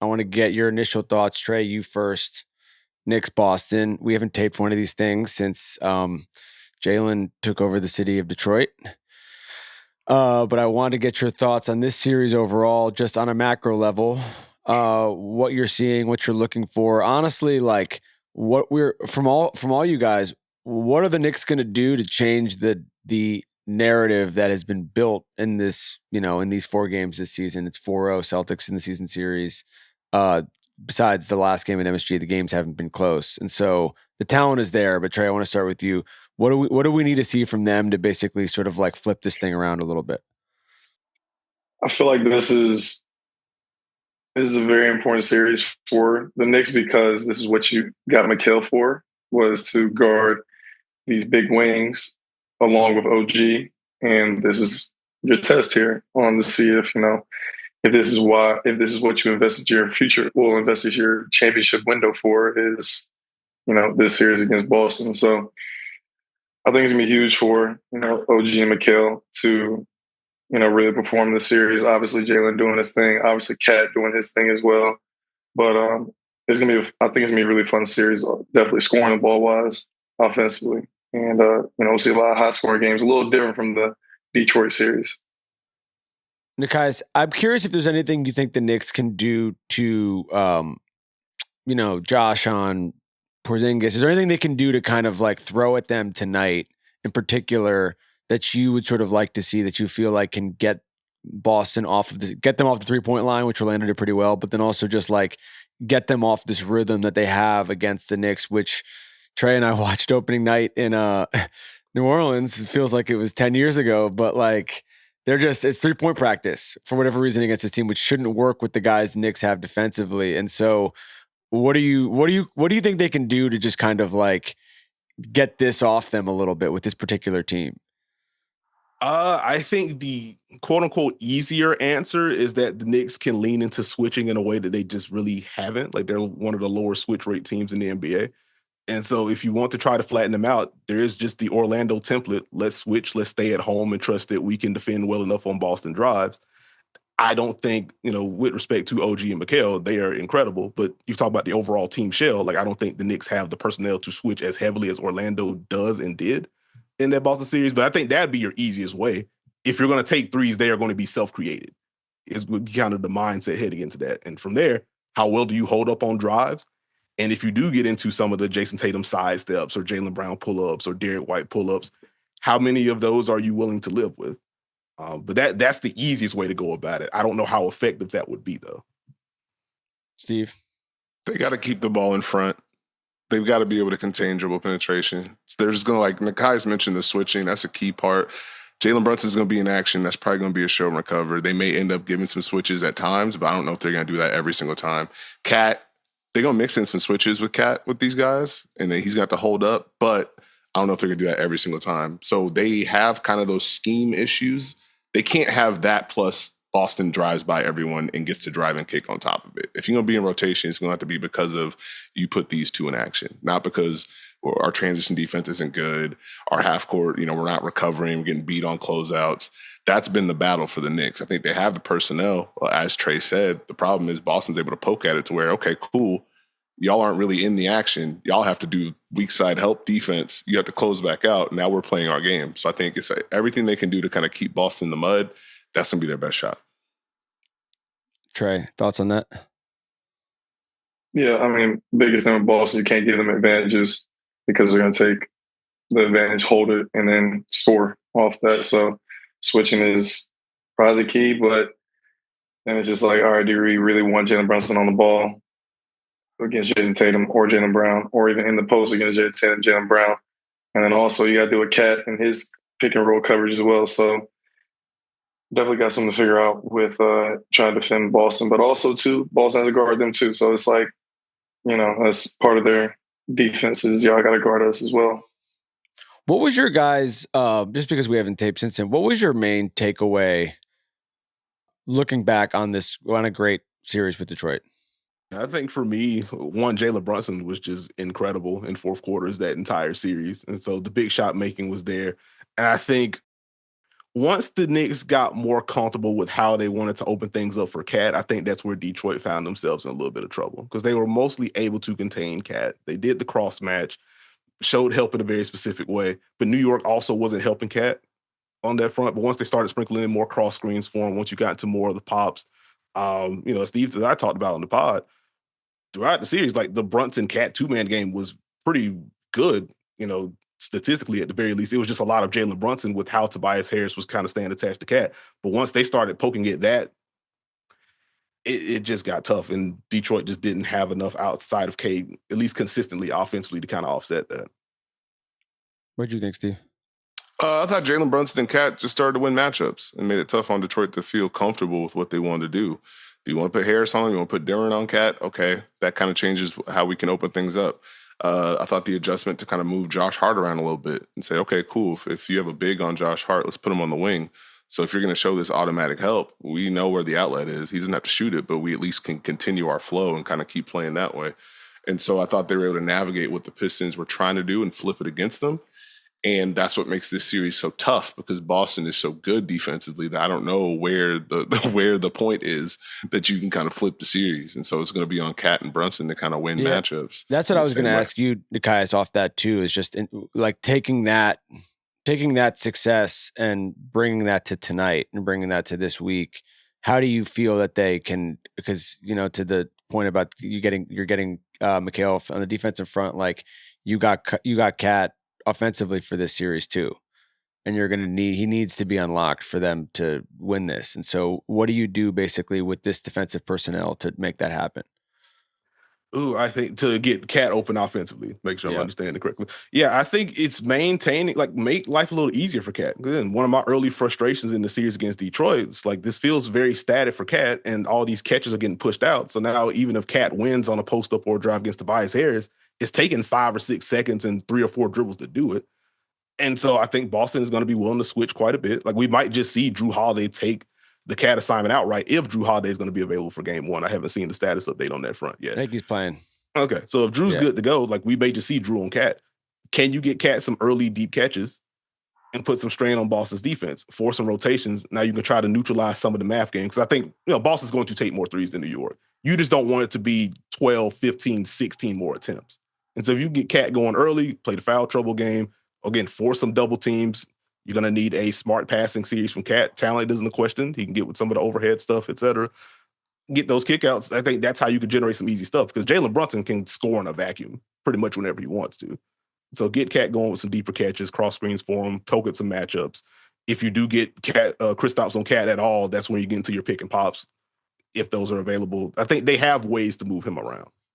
I want to get your initial thoughts. Trey, you first. Knicks, Boston. We haven't taped one of these things since Jalen took over the city of Detroit. But I wanted to get your thoughts on this series overall, just on a macro level. What you're seeing, what you're looking for. Honestly, like what we're from all you guys, what are the Knicks going to do to change the narrative that has been built in this, in these 4 games this season? It's 4-0 Celtics in the season series. Besides the last game at MSG, the games haven't been close. And so the talent is there. But Trey, I want to start with you. What do we need to see from them to basically sort of like flip this thing around a little bit? I feel like this is a very important series for the Knicks because this is what you got Mikal for, was to guard these big wings along with OG. And this is your test here on to see if this is what you invested your future, well, invested your championship window for, is, this series against Boston. So I think it's gonna be huge for, OG and Mikal to, really perform this series. Obviously Jalen doing his thing, obviously Cat doing his thing as well. But I think it's gonna be a really fun series, definitely scoring the ball wise, offensively. And we'll see a lot of high scoring games, a little different from the Detroit series. Nikais, I'm curious if there's anything you think the Knicks can do to, Josh on Porzingis. Is there anything they can do to kind of like throw at them tonight in particular that you would sort of like to see, that you feel like can get Boston get them off the 3-point line, which Orlando did pretty well, but then also just like get them off this rhythm that they have against the Knicks, which Trey and I watched opening night in New Orleans. It feels like it was 10 years ago, but like it's 3-point practice for whatever reason against this team, which shouldn't work with the guys the Knicks have defensively. And so what do you think they can do to just kind of like get this off them a little bit with this particular team? I think the quote unquote easier answer is that the Knicks can lean into switching in a way that they just really haven't. Like, they're one of the lower switch rate teams in the NBA. And so if you want to try to flatten them out, there is just the Orlando template. Let's switch, let's stay at home and trust that we can defend well enough on Boston drives. I don't think, with respect to OG and Mikal, they are incredible. But you talk about the overall team shell. Like, I don't think the Knicks have the personnel to switch as heavily as Orlando does and did in that Boston series. But I think that'd be your easiest way. If you're going to take threes, they are going to be self-created. Is kind of the mindset heading into that. And from there, how well do you hold up on drives? And if you do get into some of the Jayson Tatum side steps or Jaylen Brown pull-ups or Derek White pull-ups, how many of those are you willing to live with? But that's the easiest way to go about it. I don't know how effective that would be, though. Steve? They got to keep the ball in front. They've got to be able to contain dribble penetration. They're just going to, like Nikai's mentioned, the switching. That's a key part. Jalen Brunson is going to be in action. That's probably going to be a show and recover. They may end up giving some switches at times, but I don't know if they're going to do that every single time. Cat, they're going to mix in some switches with Cat with these guys, and then he's got to hold up, but I don't know if they're going to do that every single time. So they have kind of those scheme issues. They can't have that plus Boston drives by everyone and gets to drive and kick on top of it. If you're going to be in rotation, it's going to have to be because of you put these two in action, not because our transition defense isn't good, our half court, we're not recovering, we're getting beat on closeouts. That's been the battle for the Knicks. I think they have the personnel, as Trey said. The problem is Boston's able to poke at it to where, okay, cool, y'all aren't really in the action. Y'all have to do weak side help defense. You have to close back out. Now we're playing our game. So I think it's everything they can do to kind of keep Boston in the mud. That's going to be their best shot. Trey, thoughts on that? Yeah, I mean, biggest thing with Boston, you can't give them advantages because they're going to take the advantage, hold it, and then score off that. So switching is probably the key, but then it's just like, all right, do we really want Jalen Brunson on the ball against Jayson Tatum or Jaylen Brown, or even in the post against Jayson Tatum, Jaylen Brown? And then also you got to do a Cat and his pick and roll coverage as well. So definitely got something to figure out with trying to defend Boston, but also too, Boston has to guard them too. So it's like, that's part of their defense is y'all got to guard us as well. What was your guys, just because we haven't taped since then, what was your main takeaway looking back on a great series with Detroit? I think for me, one, Jalen Brunson was just incredible in fourth quarters that entire series. And so the big shot making was there. And I think once the Knicks got more comfortable with how they wanted to open things up for Cat, I think that's where Detroit found themselves in a little bit of trouble because they were mostly able to contain Cat. They did the cross match, showed help in a very specific way, but New York also wasn't helping Cat on that front. But once they started sprinkling in more cross screens for him, once you got into more of the pops, Steve, that I talked about on the pod throughout the series, like the Brunson Cat 2-man game was pretty good, statistically at the very least. It was just a lot of Jalen Brunson with how Tobias Harris was kind of staying attached to Cat. But once they started poking at that, it just got tough. And Detroit just didn't have enough outside of Cade, at least consistently offensively, to kind of offset that. What do you think, Steve? I thought Jalen Brunson and Cat just started to win matchups and made it tough on Detroit to feel comfortable with what they wanted to do. Do you want to put Harris on? You want to put Darren on Cat? Okay, that kind of changes how we can open things up. I thought the adjustment to kind of move Josh Hart around a little bit and say, okay, cool. If you have a big on Josh Hart, let's put him on the wing. So if you're going to show this automatic help, we know where the outlet is. He doesn't have to shoot it, but we at least can continue our flow and kind of keep playing that way. And so I thought they were able to navigate what the Pistons were trying to do and flip it against them. And that's what makes this series so tough because Boston is so good defensively that I don't know where the point is that you can kind of flip the series. And so it's going to be on Cat and Brunson to kind of win matchups. That's what I was going to ask you, Nikias, off that too, is just taking that success and bringing that to tonight and bringing that to this week. How do you feel that they can, because, to the point about you're getting Mikhail on the defensive front, like you got Cat offensively for this series too. And he needs to be unlocked for them to win this. And so what do you do basically with this defensive personnel to make that happen? Ooh, I think to get Cat open offensively, make sure I'm understanding it correctly. Yeah, I think it's maintaining, make life a little easier for Cat. Again, one of my early frustrations in the series against Detroit, it's like this feels very static for Cat and all these catches are getting pushed out. So now even if Cat wins on a post-up or drive against Tobias Harris, it's taking 5 or 6 seconds and 3 or 4 dribbles to do it. And so I think Boston is going to be willing to switch quite a bit. Like we might just see Drew Holiday take the Cat assignment outright if Drew Holiday is going to be available for game 1. I haven't seen the status update on that front yet. I think he's playing. Okay. So if Drew's good to go, like we may just see Drew on Cat. Can you get Cat some early deep catches and put some strain on Boston's defense, force some rotations? Now you can try to neutralize some of the math game. Because I think, Boston's going to take more threes than New York. You just don't want it to be 12, 15, 16 more attempts. And so if you get Cat going early, play the foul trouble game, again, force some double teams, you're going to need a smart passing series from Cat. Talent isn't a question. He can get with some of the overhead stuff, et cetera. Get those kickouts. I think that's how you can generate some easy stuff because Jalen Brunson can score in a vacuum pretty much whenever he wants to. So get Cat going with some deeper catches, cross screens for him, poke at some matchups. If you do get Kristaps on Cat at all, that's when you get into your pick and pops if those are available. I think they have ways to move him around.